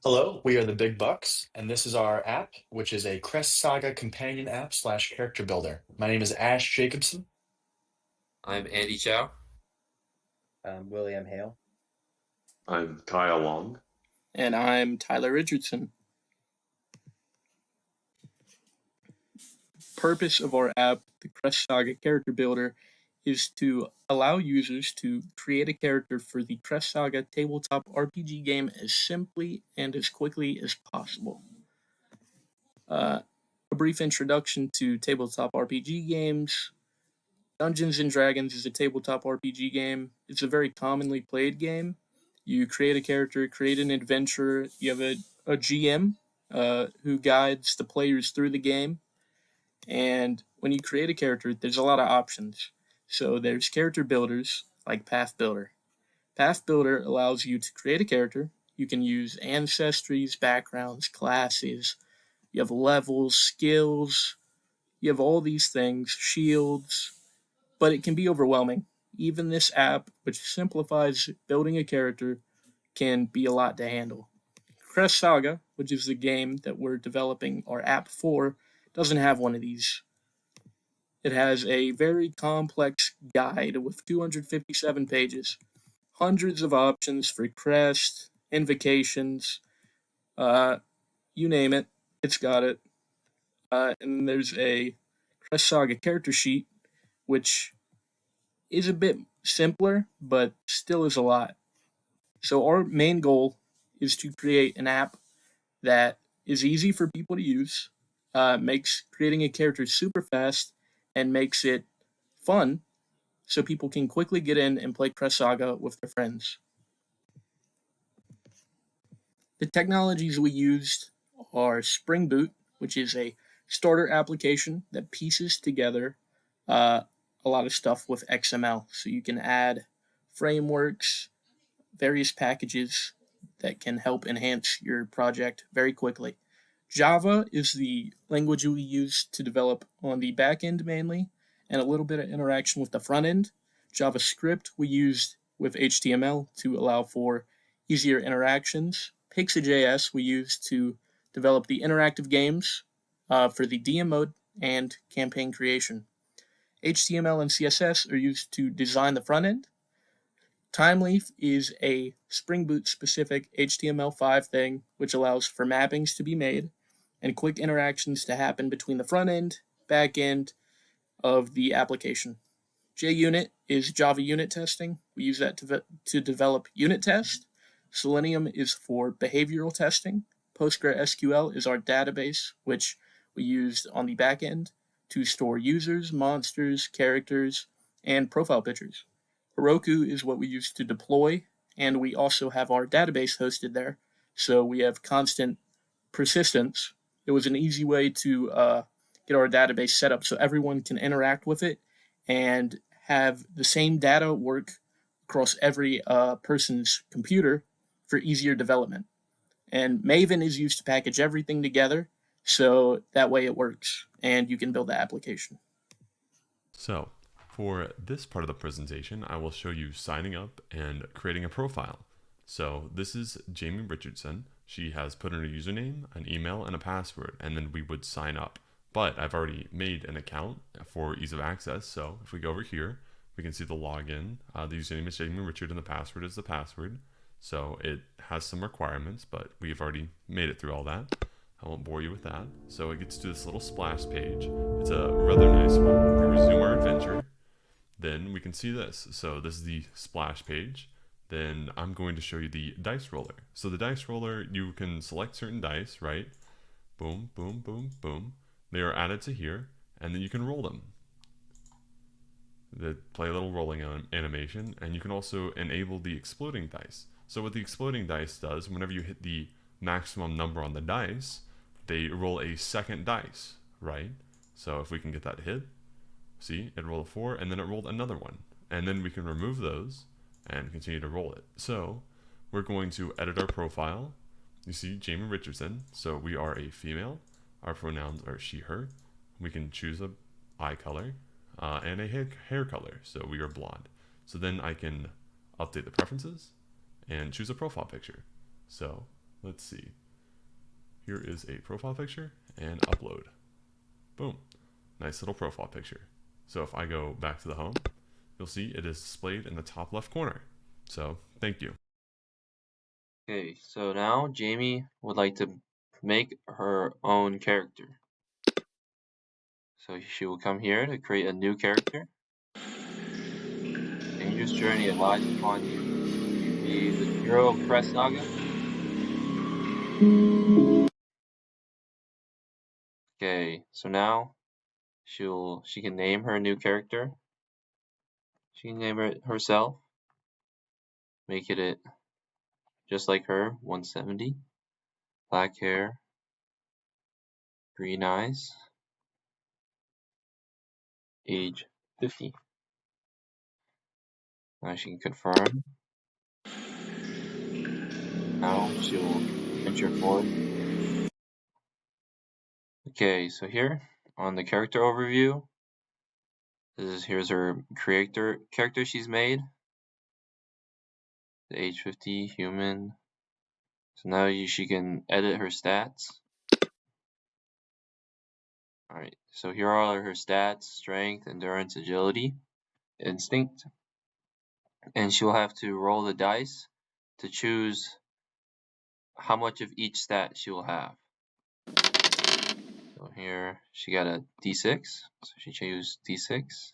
Hello, we are the Big Bucks, and this is our app, which is a Crest Saga companion app slash character builder. My name is Ash Jacobson. I'm Andy Chow. William Hale. I'm Kyle Long. And I'm Tyler Richardson. Purpose of our app, the Crest Saga Character Builder, is to allow users to create a character for the Crest Saga tabletop RPG game as simply and as quickly as possible. A brief introduction to tabletop RPG games. Dungeons and Dragons is a tabletop RPG game. It's a very commonly played game. You create a character, create an adventure. You have a GM who guides the players through the game. And when you create a character, there's a lot of options. So there's character builders like Path Builder. Path Builder allows you to create a character. You can use ancestries, backgrounds, classes. You have levels, skills. You have all these things, shields, but it can be overwhelming. Even this app, which simplifies building a character, can be a lot to handle. Crest Saga, which is the game that we're developing our app for, doesn't have one of these. It has a very complex guide with 257 pages, hundreds of options for crest, invocations, uh, you name it, it's got it. And there's a Crest Saga character sheet, which is a bit simpler, but still is a lot. So our main goal is to create an app that is easy for people to use, makes creating a character super fast, and makes it fun so people can quickly get in and play Crest Saga with their friends. The technologies we used are Spring Boot, which is a starter application that pieces together uh, a lot of stuff with XML. So you can add frameworks, various packages that can help enhance your project very quickly. Java is the language we use to develop on the back end mainly, and a little bit of interaction with the front end. JavaScript we used with HTML to allow for easier interactions. Pixel.js we used to develop the interactive games for the DM mode and campaign creation. HTML and CSS are used to design the front end. Timeleaf is a Spring Boot specific HTML5 thing, which allows for mappings to be made and quick interactions to happen between the front end, back end of the application. JUnit is Java unit testing. We use that to develop unit test. Selenium is for behavioral testing. PostgreSQL is our database, which we used on the back end to store users, monsters, characters, and profile pictures. Heroku is what we use to deploy, and we also have our database hosted there. So we have constant persistence. It was an easy way to get our database set up so everyone can interact with it and have the same data work across every person's computer for easier development. And Maven is used to package everything together so that way it works and you can build the application. So, for this part of the presentation, I will show you signing up and creating a profile. So, this is Jamie Richardson. She has put in her username, an email, and a password, and then we would sign up. But I've already made an account for ease of access, so if we go over here, we can see the login. The username is Jamie Richard, and the password is the password. So it has some requirements, but we've already made it through all that. I won't bore you with that. So it gets to this little splash page. It's a rather nice one. We resume our adventure. Then we can see this. So this is the splash page. Then I'm going to show you the dice roller. So the dice roller, you can select certain dice, right? Boom, boom, boom, boom. They are added to here, and then you can roll them. They play a little rolling animation, and you can also enable the exploding dice. So what the exploding dice does, whenever you hit the maximum number on the dice, they roll a second dice, right? So if we can get that hit, see, it rolled a 4, and then it rolled another one. And then we can remove those and continue to roll it. So we're going to edit our profile. You see Jamie Richardson, so we are a female. Our pronouns are she, her. We can choose a eye color and a hair color, so we are blonde. So then I can update the preferences and choose a profile picture. So let's see. Here is a profile picture and upload. Boom. Nice little profile picture. So if I go back to the home, you'll see it is displayed in the top left corner. So thank you. Okay, so now Jamie would like to make her own character. So she will come here to create a new character. Dangerous journey lies upon you. Be the hero of Crest Saga. Okay, so now she can name her new character. She can name it herself. Make it just like her, 170. Black hair, green eyes, age 50. Now she can confirm. Now she will enter forward. Okay, so here on the character overview, here's her character she's made. The age 50 human. So now she can edit her stats. Alright, so here are her stats: strength, endurance, agility, instinct. And she'll have to roll the dice to choose how much of each stat she will have. So here she got a d6, so she chose d6.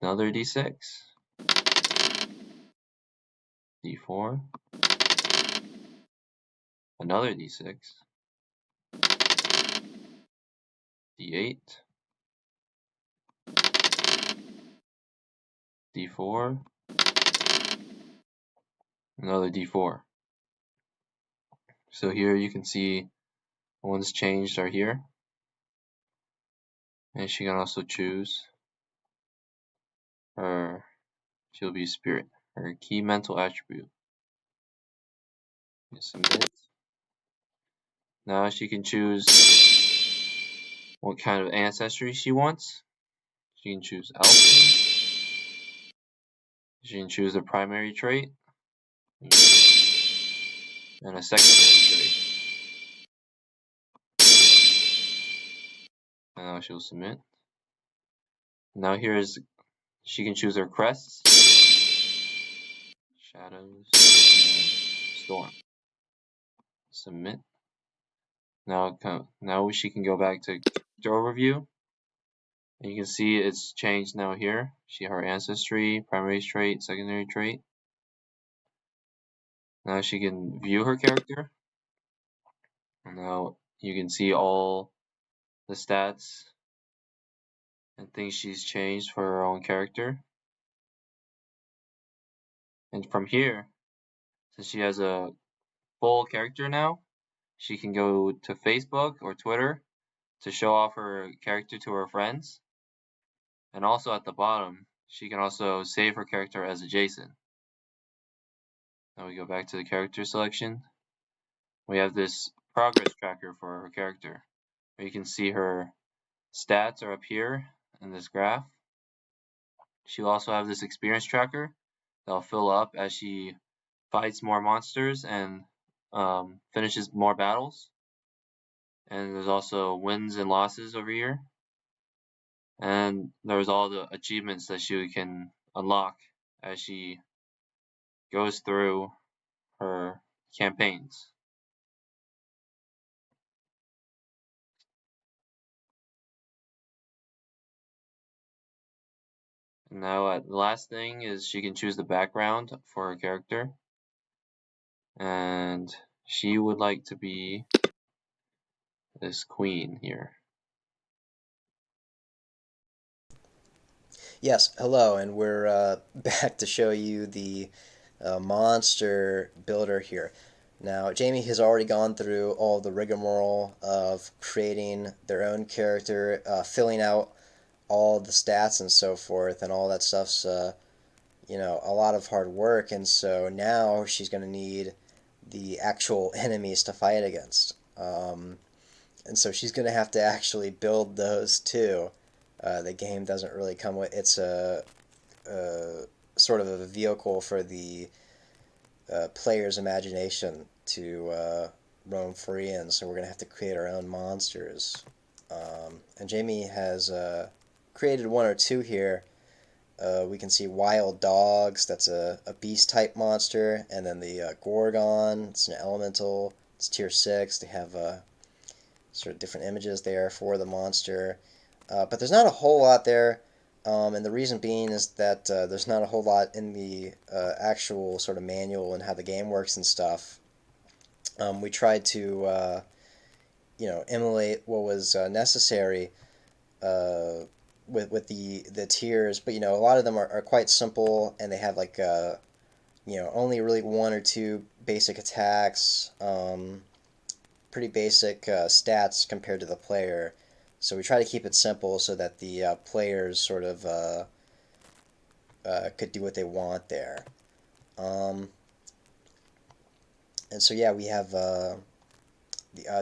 Another d6. d4. Another d6. d8. d4. Another d4. So here you can see the ones changed are here. And she can also choose she'll be spirit, her key mental attribute. Submit. Now she can choose what kind of ancestry she wants. She can choose alpha. She can choose a primary trait and a secondary trait. And now she'll submit. Now she can choose her crests, shadows, and storm. Submit. Now she can go back to character overview. And you can see it's changed now here. Her ancestry, primary trait, secondary trait. Now she can view her character. And now you can see all the stats and things she's changed for her own character. And from here, since she has a full character now, she can go to Facebook or Twitter to show off her character to her friends. And also at the bottom, she can also save her character as a JSON. Now we go back to the character selection. We have this progress tracker for her character, where you can see her stats are up here in this graph. She'll also have this experience tracker that'll fill up as she fights more monsters and finishes more battles. And there's also wins and losses over here. And there's all the achievements that she can unlock as she goes through her campaigns. Now the last thing is she can choose the background for her character. And she would like to be this queen here. Yes, hello, and we're back to show you the monster builder here. Now, Jamie has already gone through all the rigmarole of creating their own character, filling out all the stats and so forth, and all that stuff's, a lot of hard work, and so now she's going to need the actual enemies to fight against. And so she's going to have to actually build those too. The game doesn't really come with, it's a sort of a vehicle for the player's imagination to roam free in, so we're going to have to create our own monsters. And Jamie has created one or two here. We can see wild dogs, that's a beast type monster, and then the Gorgon, it's an elemental, it's tier 6. They have sort of different images there for the monster. But there's not a whole lot there, and the reason being is that there's not a whole lot in the actual sort of manual and how the game works and stuff. We tried to emulate what was necessary with the tiers, but a lot of them are quite simple, and they have like only really one or two basic attacks, pretty basic stats compared to the player. So we try to keep it simple so that the players sort of could do what they want there. And so yeah, we have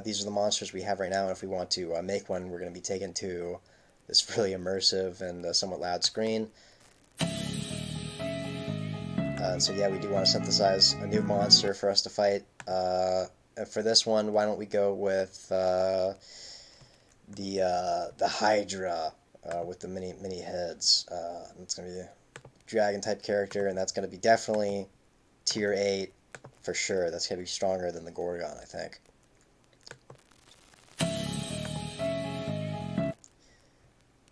these are the monsters we have right now, and if we want to make one, we're going to be taken to this really immersive and somewhat loud screen. So yeah, we do want to synthesize a new monster for us to fight. And for this one, why don't we go with the Hydra with the many heads. It's going to be a dragon type character, and that's going to be definitely tier 8 for sure. That's going to be stronger than the Gorgon, I think.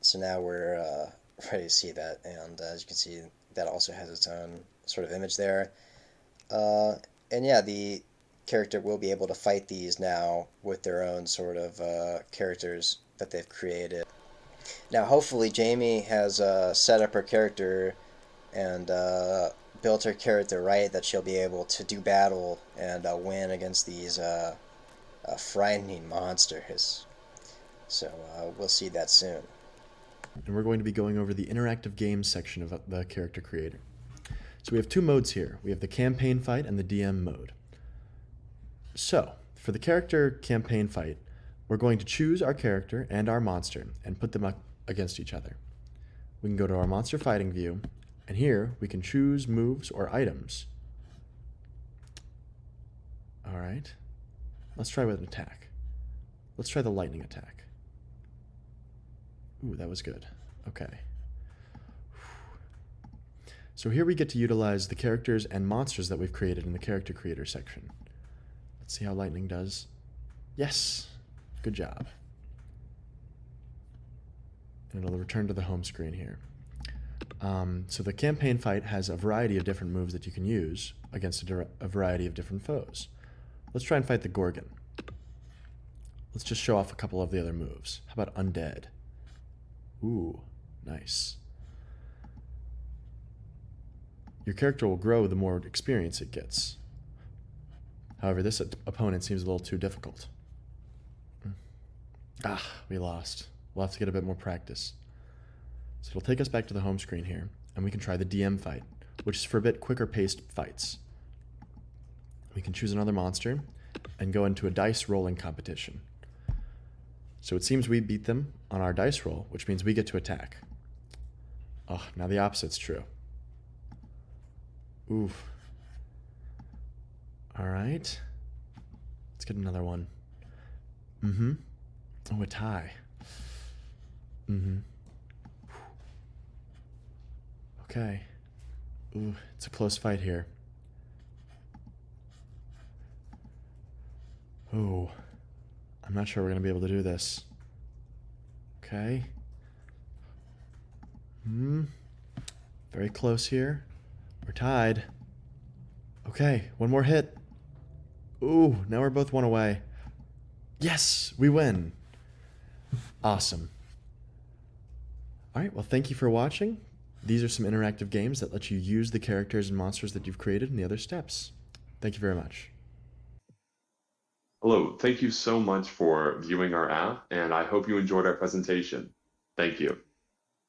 So now we're ready to see that, and as you can see, that also has its own sort of image there. And yeah, the character will be able to fight these now with their own sort of characters that they've created. Now, hopefully, Jamie has set up her character and built her character right, that she'll be able to do battle and win against these frightening monsters. So we'll see that soon. And we're going to be going over the interactive games section of the character creator. So we have two modes here. We have the campaign fight and the DM mode. So, for the character campaign fight, we're going to choose our character and our monster and put them up against each other. We can go to our monster fighting view, and here we can choose moves or items. Alright, let's try with an attack. Let's try the lightning attack. Ooh, that was good. Okay. So here we get to utilize the characters and monsters that we've created in the character creator section. Let's see how lightning does. Yes! Good job. And it'll return to the home screen here. So the campaign fight has a variety of different moves that you can use against a variety of different foes. Let's try and fight the Gorgon. Let's just show off a couple of the other moves. How about Undead? Ooh, nice. Your character will grow the more experience it gets. However, this opponent seems a little too difficult. Ah, we lost. We'll have to get a bit more practice. So it'll take us back to the home screen here, and we can try the DM fight, which is for a bit quicker paced fights. We can choose another monster and go into a dice rolling competition. So it seems we beat them on our dice roll, which means we get to attack. Oh, now the opposite's true. Oof. Alright. Let's get another one. Oh, a tie. Okay. Ooh, it's a close fight here. Oh, I'm not sure we're going to be able to do this. Okay. Very close here. We're tied. Okay, one more hit. Ooh, now we're both one away. Yes, we win. Awesome. All right, well, thank you for watching. These are some interactive games that let you use the characters and monsters that you've created in the other steps. Thank you very much. Hello, thank you so much for viewing our app, and I hope you enjoyed our presentation. Thank you.